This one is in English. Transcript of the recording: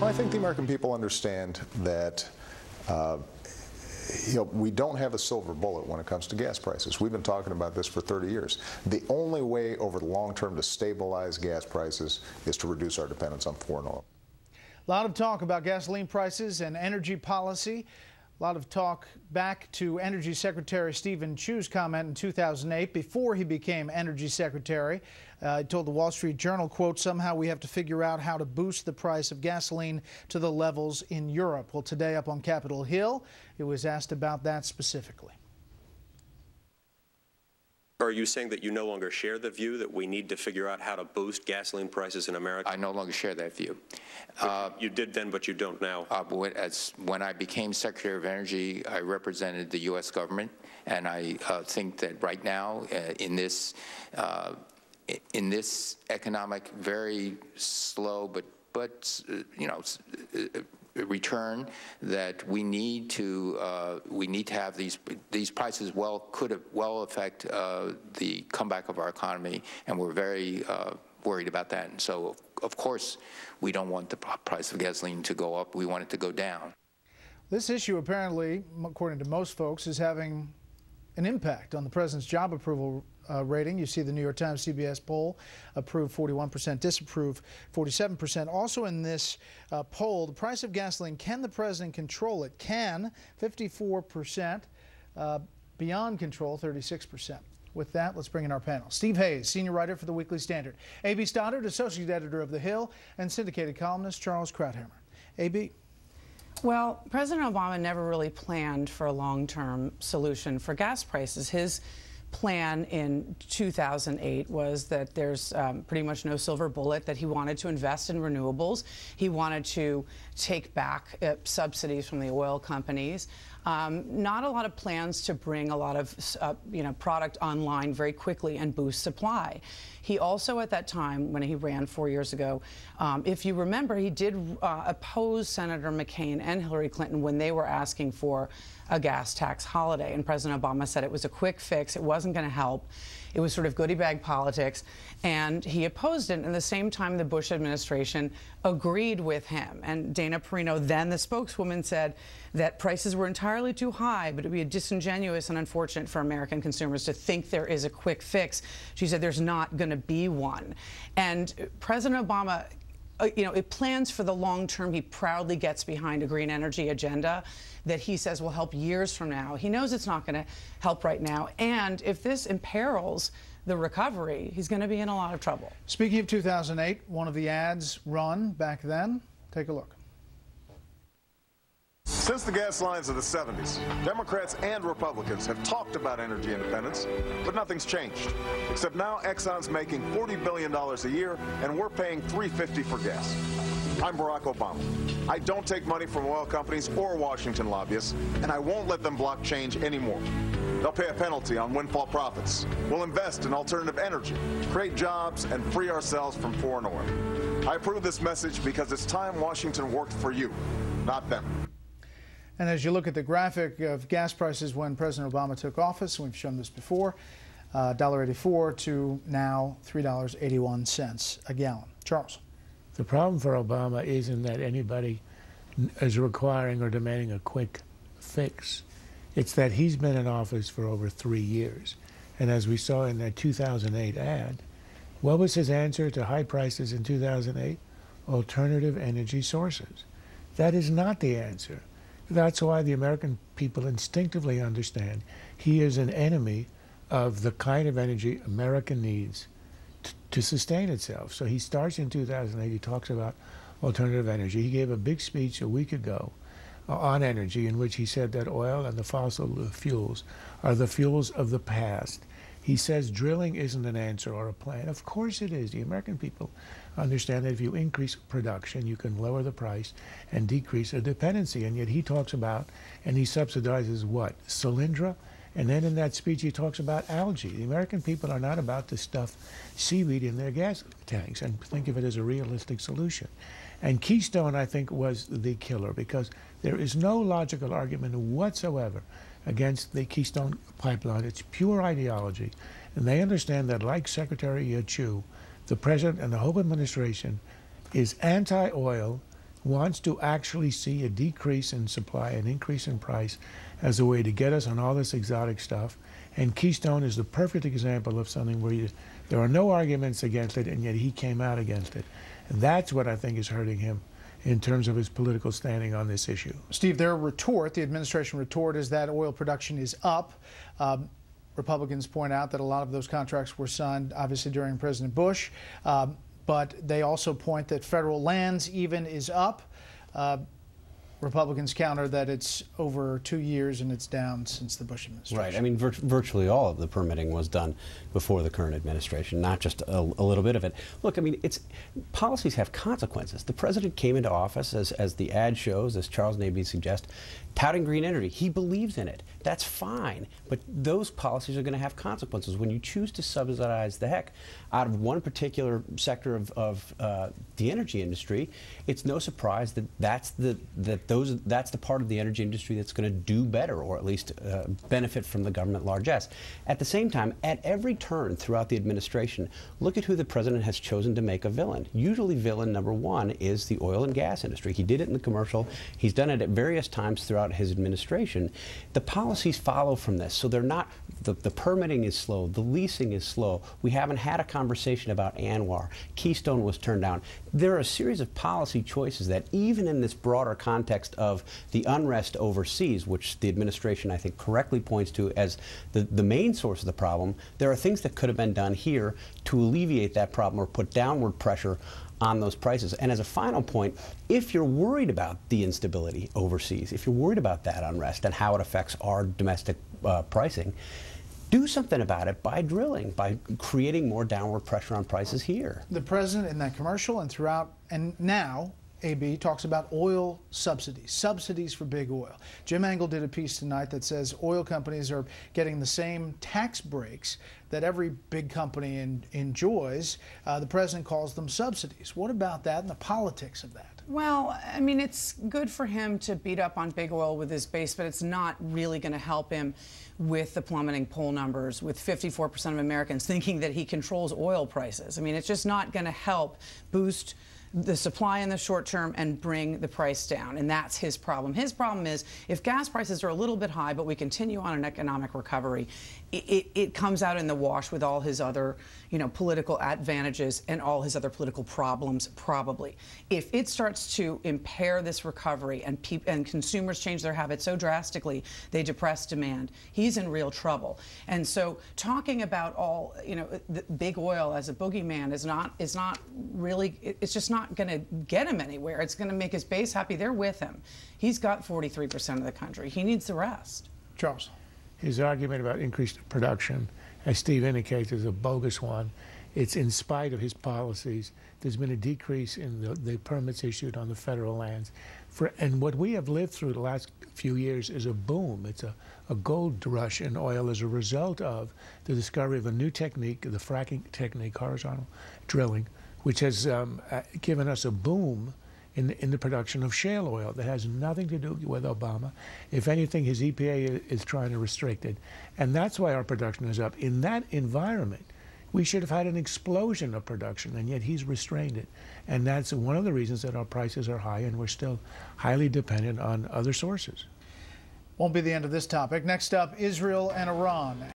Well, I think the American people understand that we don't have a silver bullet when it comes to gas prices. We've been talking about this for 30 years. The only way over the long term to stabilize gas prices is to reduce our dependence on foreign oil. A lot of talk about gasoline prices and energy policy. A lot of talk back to Energy Secretary Stephen Chu's comment in 2008 before he became Energy Secretary. He told the Wall Street Journal, quote, "Somehow we have to figure out how to boost the price of gasoline to the levels in Europe." Well, today up on Capitol Hill, he was asked about that specifically. Are you saying that you no longer share the view that we need to figure out how to boost gasoline prices in America? I no longer share that view. You did then, but you don't now. When I became Secretary of Energy, I represented the U.S. government, and I think that right now, in this economic, very slow but return, that we need to have these prices could well affect the comeback of our economy, and we're very worried about that. And so, of course, we don't want the price of gasoline to go up. We want it to go down. This issue, apparently, according to most folks, is having an impact on the president's job approval rating. You see the New York Times CBS poll, approve 41%, disapprove 47%. Also in this poll, the price of gasoline, can the president control it? Can, 54%, beyond control, 36%. With that, let's bring in our panel. Steve Hayes, senior writer for the Weekly Standard. A.B. Stoddard, associate editor of The Hill, and syndicated columnist Charles Krauthammer. A.B. Well, President Obama never really planned for a long-term solution for gas prices. His plan in 2008 was that there's pretty much no silver bullet, that he wanted to invest in renewables. He wanted to take back subsidies from the oil companies. Not a lot of plans to bring a lot of product online very quickly and boost supply. He also, at that time, when he ran 4 years ago, if you remember, he did oppose Senator McCain and Hillary Clinton when they were asking for a gas tax holiday. And President Obama said it was a quick fix. It wasn't going to help. It was sort of goodie bag politics, and he opposed it. And at the same time, the Bush administration agreed with him. And Dana Perino, then the spokeswoman, said that prices were entirely too high, but it would be disingenuous and unfortunate for American consumers to think there is a quick fix. She said there's not going to be one. And President Obama, it plans for the long term. He proudly gets behind a green energy agenda that he says will help years from now. He knows it's not going to help right now. And if this imperils the recovery, he's going to be in a lot of trouble. Speaking of 2008, one of the ads run back then. Take a look. Since the gas lines of the 70s, Democrats and Republicans have talked about energy independence, but nothing's changed. Except now Exxon's making $40 billion a year, and we're paying $3.50 for gas. I'm Barack Obama. I don't take money from oil companies or Washington lobbyists, and I won't let them block change anymore. They'll pay a penalty on windfall profits. We'll invest in alternative energy, create jobs, and free ourselves from foreign oil. I approve this message because it's time Washington worked for you, not them. And as you look at the graphic of gas prices when President Obama took office, and we've shown this before, $1.84 to now $3.81 a gallon. Charles. The problem for Obama isn't that anybody is requiring or demanding a quick fix. It's that he's been in office for over 3 years. And as we saw in that 2008 ad, what was his answer to high prices in 2008? Alternative energy sources. That is not the answer. That's why the American people instinctively understand he is an enemy of the kind of energy America needs to sustain itself. So he starts in 2008, he talks about alternative energy. He gave a big speech a week ago on energy in which he said that oil and the fossil fuels are the fuels of the past. He says drilling isn't an answer or a plan. Of course it is. The American people understand that if you increase production, you can lower the price and decrease the dependency. And yet he talks about, and he subsidizes what? Solyndra? And then in that speech he talks about algae. The American people are not about to stuff seaweed in their gas tanks and think of it as a realistic solution. And Keystone, I think, was the killer, because there is no logical argument whatsoever against the Keystone pipeline. It's pure ideology. And they understand that, like Secretary Chu, the President and the whole administration is anti-oil wants to actually see a decrease in supply, an increase in price, as a way to get us on all this exotic stuff. And Keystone is the perfect example of something where there are no arguments against it, and yet he came out against it. And that's what I think is hurting him in terms of his political standing on this issue. Steve, their retort, the administration retort, is that oil production is up. Republicans point out that a lot of those contracts were signed, obviously, during President Bush. But they also point that federal lands even is up. Republicans counter that it's over 2 years and it's down since the Bush administration. Right. I mean, virtually all of the permitting was done before the current administration, not just a little bit of it. Look, I mean, policies have consequences. The president came into office, as the ad shows, as Charles Naby suggests, touting green energy. He believes in it. That's fine. But those policies are going to have consequences. When you choose to subsidize the heck out of one particular sector of the energy industry, it's no surprise that that's the part of the energy industry that's going to do better, or at least benefit from the government largesse. At the same time, at every turn throughout the administration, look at who the president has chosen to make a villain. Usually villain number one is the oil and gas industry. He did it in the commercial. He's done it at various times throughout his administration. The policies follow from this, so they're not, the permitting is slow, the leasing is slow. We haven't had a conversation about Anwar. Keystone was turned down. There are a series of policy choices that, even in this broader context of the unrest overseas, which the administration, I think, correctly points to as the main source of the problem, there are things that could have been done here to alleviate that problem or put downward pressure on those prices. And as a final point, if you're worried about the instability overseas, if you're worried about that unrest and how it affects our domestic pricing, do something about it by drilling, by creating more downward pressure on prices here. The president in that commercial and throughout, and now, AB talks about oil subsidies for big oil. Jim Angle did a piece tonight that says oil companies are getting the same tax breaks that every big company enjoys. The president calls them subsidies. What about that and the politics of that? Well, I mean, it's good for him to beat up on big oil with his base, but it's not really going to help him with the plummeting poll numbers, with 54% of Americans thinking that he controls oil prices. I mean, it's just not going to help boost the supply in the short term and bring the price down, and that's his problem. His problem is if gas prices are a little bit high, but we continue on an economic recovery, it comes out in the wash with all his other, political advantages and all his other political problems, probably. If it starts to impair this recovery and consumers change their habits so drastically they depress demand, he's in real trouble. And so talking about all, the big oil as a boogeyman is not really, it's just not going to get him anywhere. It's going to make his base happy. They're with him. He's got 43% of the country. He needs the rest. Charles. His argument about increased production, as Steve indicates, is a bogus one. It's in spite of his policies. There's been a decrease in the permits issued on the federal lands. And what we have lived through the last few years is a boom. It's a gold rush in oil as a result of the discovery of a new technique, the fracking technique, horizontal drilling, which has given us a boom in the production of shale oil that has nothing to do with Obama. If anything, his EPA is trying to restrict it. And that's why our production is up. In that environment, we should have had an explosion of production, and yet he's restrained it. And that's one of the reasons that our prices are high and we're still highly dependent on other sources. Won't be the end of this topic. Next up, Israel and Iran.